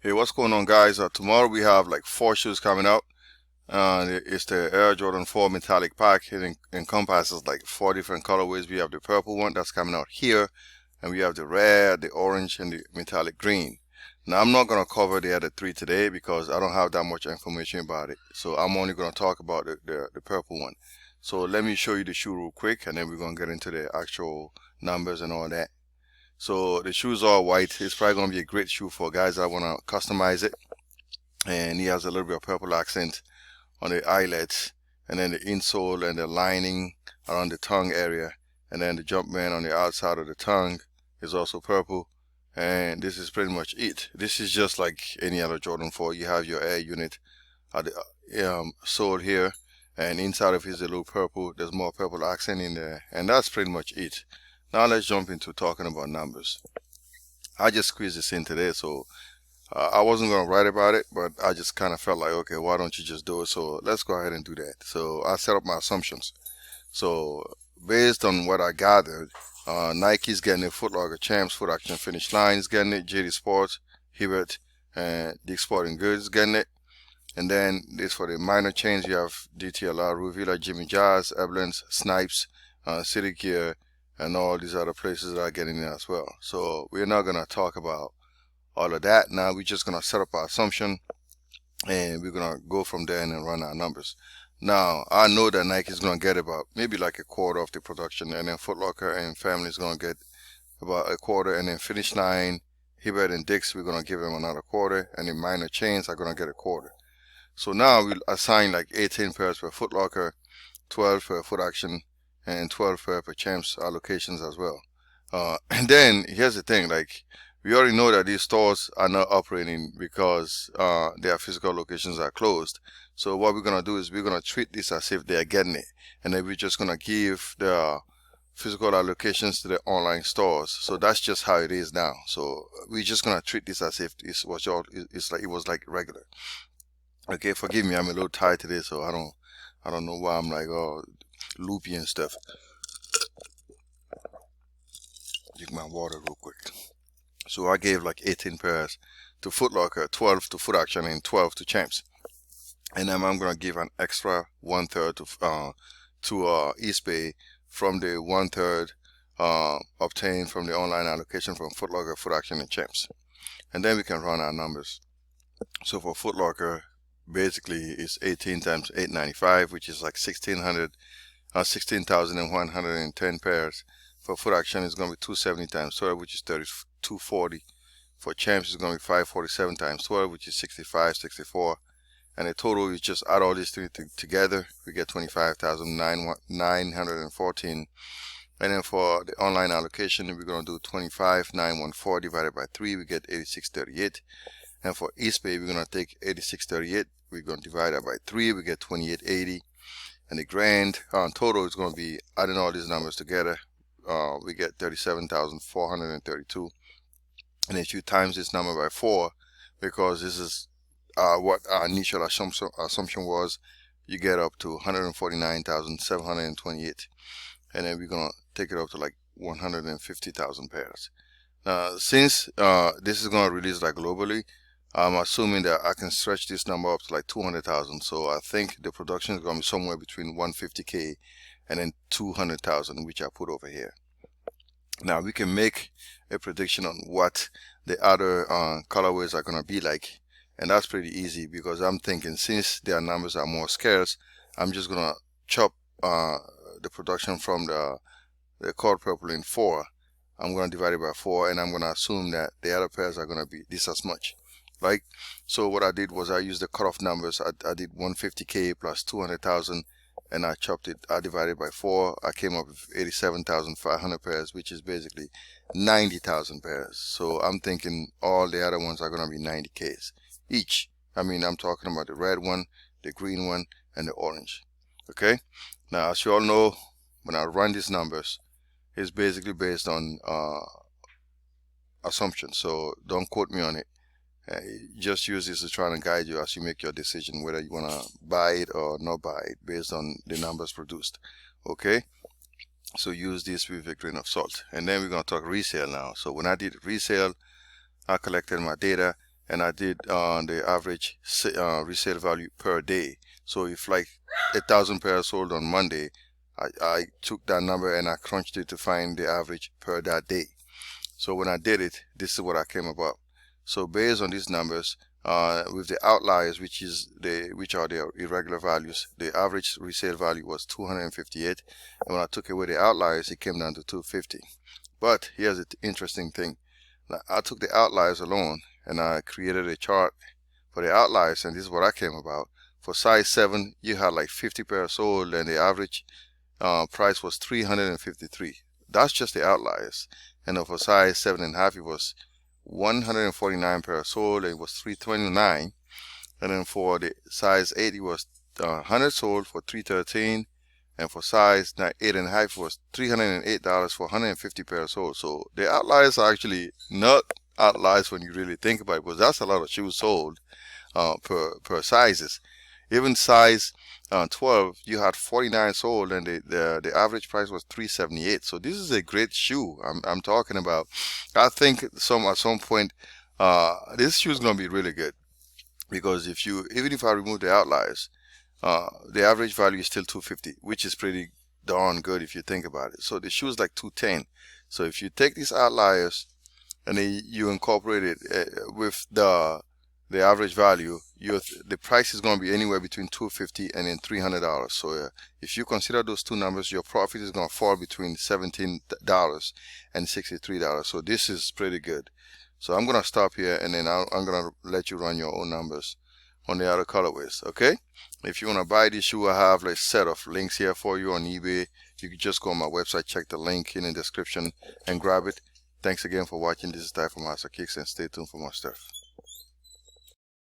Hey, what's going on, guys? Tomorrow we have like 4 shoes coming out. It's the Air Jordan 4 metallic pack. It encompasses like 4 different colorways. We have the purple one that's coming out here, and we have the red, the orange, and the metallic green. Now, I'm not gonna cover the other 3 today because I don't have that much information about it. So I'm only gonna talk about the purple one. So let me show you the shoe real quick, and then we're gonna get into the actual numbers and all that. So the shoes are white. It's probably gonna be a great shoe for guys that wanna customize it. And he has a little bit of purple accent on the eyelets, and then the insole and the lining around the tongue area, and then the Jumpman on the outside of the tongue is also purple. And this is pretty much it. This is just like any other Jordan 4. You have your air unit at the sole here, and inside of it is a little purple. There's more purple accent in there, and that's pretty much it. Now let's jump into talking about numbers. I just squeezed this in today, so I wasn't going to write about it, but I just kind of felt like, okay, why don't you just do it? So let's go ahead and do that. So I set up my assumptions. So based on what I gathered, Nike's getting it, Foot Locker, Champs, Foot Action, Finish Line is getting it, JD Sports, Hibbert, and Dick's Sporting Goods getting it. And then this for the minor chains, you have DTLR, Ruvila, Jimmy Jazz, Evelyn's, Snipes, City Gear, and all these other places that are getting it as well. So we're not going to talk about all of that. Now we're just gonna set up our assumption, and we're gonna go from there and then run our numbers. Now I know that Nike is gonna get about maybe like a quarter of the production, and then Foot Locker and Family is gonna get about a quarter, and then Finish Line, Hibbert and Dick's, we're gonna give them another quarter, and the minor chains are gonna get a quarter. So now we'll assign like 18 pairs per Foot Locker, 12 per Foot Action, and 12 per Champs allocations as well. And then here's the thing, like we already know that these stores are not operating because their physical locations are closed. So what we're gonna do is we're gonna treat this as if they are getting it, and then we're just gonna give the physical allocations to the online stores. So that's just how it is now. So we're just gonna treat this as if it's like it was like regular. Okay, forgive me, I'm a little tired today, so I don't know why I'm like loopy and stuff. Drink my water real quick. So I gave like 18 pairs to Foot Locker, 12 to Foot Action, and 12 to Champs. And then I'm gonna give an extra 1/3 to Eastbay from the 1/3 obtained from the online allocation from Foot Locker, Foot Action, and Champs. And then we can run our numbers. So for Foot Locker, basically it's 18 times 895, which is like 16,110 pairs. For Foot Action, it's gonna be 270 times 12, which is 240. For Champs, it's going to be 547 times 12, which is 6564. And the total is just add all these three together, we get 25,914. And then for the online allocation, we're going to do 25,914 divided by 3, we get 8638. And for Eastbay, we're going to take 8638, we're going to divide that by 3, we get 2880. And the grand total is going to be, adding all these numbers together, we get 37,432. And if you times this number by 4, because this is what our initial assumption was, you get up to 149,728. And then we're going to take it up to like 150,000 pairs. Now, since this is going to release like globally, I'm assuming that I can stretch this number up to like 200,000. So I think the production is going to be somewhere between 150K and then 200,000, which I put over here. Now we can make a prediction on what the other colorways are going to be like, and that's pretty easy because I'm thinking since their numbers are more scarce, I'm just going to chop the production from the color purple in 4. I'm going to divide it by 4, and I'm going to assume that the other pairs are going to be this as much, right? So what I did was I used the cutoff numbers. I did 150K plus 200,000, and I chopped it, I divided by 4, I came up with 87,500 pairs, which is basically 90,000 pairs. So I'm thinking all the other ones are going to be 90Ks each. I mean, I'm talking about the red one, the green one, and the orange. Okay? Now, as you all know, when I run these numbers, it's basically based on assumptions. So don't quote me on it. Just use this to try and guide you as you make your decision whether you want to buy it or not buy it based on the numbers produced. Okay, so use this with a grain of salt. And then we're going to talk resale now. So when I did resale, I collected my data, and I did the average resale value per day. So if like 1,000 pairs sold on Monday, I took that number and I crunched it to find the average per that day. So when I did it, this is what I came about. So based on these numbers, with the outliers, which are the irregular values, the average resale value was 258, and when I took away the outliers, it came down to 250. But here's the interesting thing. I took the outliers alone and I created a chart for the outliers, and this is what I came about. For size 7, you had like 50 pairs sold, and the average price was 353. That's just the outliers. And for size 7.5, it was 149 pairs sold, and it was 329. And then for the size 8, it was 100 sold for 313. And for size 8.5, it was $308 for 150 pairs sold. So the outliers are actually not outliers when you really think about it, because that's a lot of shoes sold per sizes. Even size 12, you had 49 sold, and the average price was $378. So this is a great shoe. I'm talking about. I think at some point this shoe is gonna be really good, because even if I remove the outliers, the average value is still 250, which is pretty darn good if you think about it. So the shoe is like 210. So if you take these outliers and then you incorporate it with the average value, the price is going to be anywhere between $250 and then $300. So if you consider those two numbers, your profit is going to fall between $17 and $63. So this is pretty good. So I'm going to stop here, and then I'm going to let you run your own numbers on the other colorways. Okay, if you want to buy this shoe, I have a set of links here for you on eBay. You can just go on my website, check the link in the description, and grab it. Thanks again for watching. This is Ty from Master Kicks, and stay tuned for more stuff.